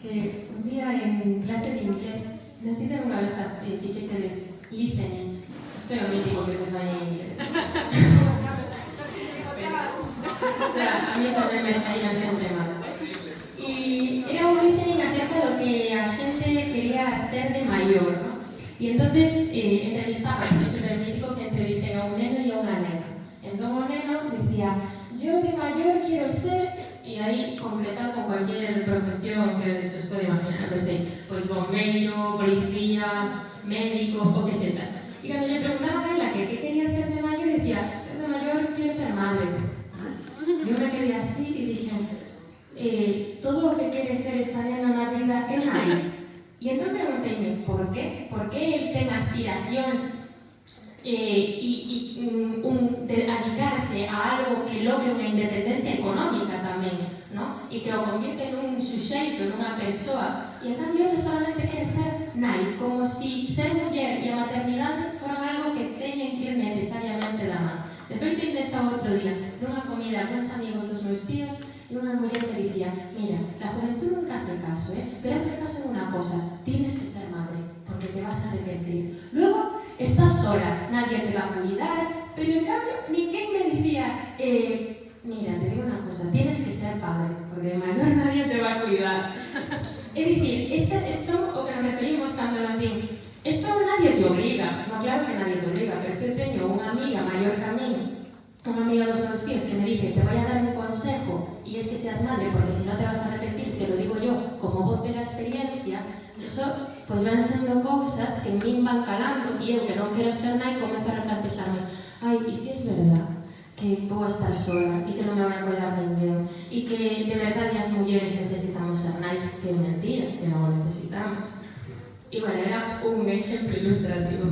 que un día en clase de inglés necesito unha vez fixechedes listenings. Isto é o mítico que se fai en inglés. O sea, a mí tamén me saían sempre mal. E era un listening acerca do que a xente quería ser de maior, ¿no? E entonces entrevistaba, é super mítico que entrevisten a un neno e a unha nena. Entón o neno decía, yo de mayor quiero ser... E aí completar con cualquier profesión que se os pode imaginar, que sei, pois bombeiro, policía, médico, o que sexa. E cando lle preguntaban a ela que quería ser de maior, decía, eu de maior quiero ser madre. Eu me quedei así e dixen, todo o que quere ser esta nena na vida é nai. E entón pregunteime, por qué? Por que el ten aspiracións de dedicarse a algo que logre unha independencia económica tamén, ¿no? E que o convierte nun suxeito, nunha persoa, e en cambio ele solamente quere ser nai, como si ser muller e a maternidade foran algo que teñen que ir necesariamente da man. De feito, ainda estaba outro día nunha comida con uns amigos dos meus tíos e unha muller me dicía, mira, la juventud nunca hace caso, pero hazme caso en unha cosa, tienes que ser madre, porque te vas a arrepentir. Luego, estás sola, nadie te va a cuidar, pero en cambio, ninguén me decía, mira, te digo una cosa, tienes que ser padre, porque de mayor nadie te va a cuidar. Es decir, son o que nos referimos cando nos din, esto nadie te obliga, no, claro que nadie te obliga, pero si teño unha amiga maior que a mí, una amiga dos meus tíos que me dice, te voy a dar un consejo, y es que seas madre, porque si no te vas a arrepentir, te lo digo yo, como voz de la experiencia, eso, pues van sendo cousas que en min van calando, e eu que non quero ser nai, comezo a replantearme, ai, e si es verdad que vou estar sola, e que non me vai a cuidar ninguén, e que de verdade as mulleres necesitamos ser nais, que é mentira, que non o necesitamos. E bueno, era un exemplo ilustrativo.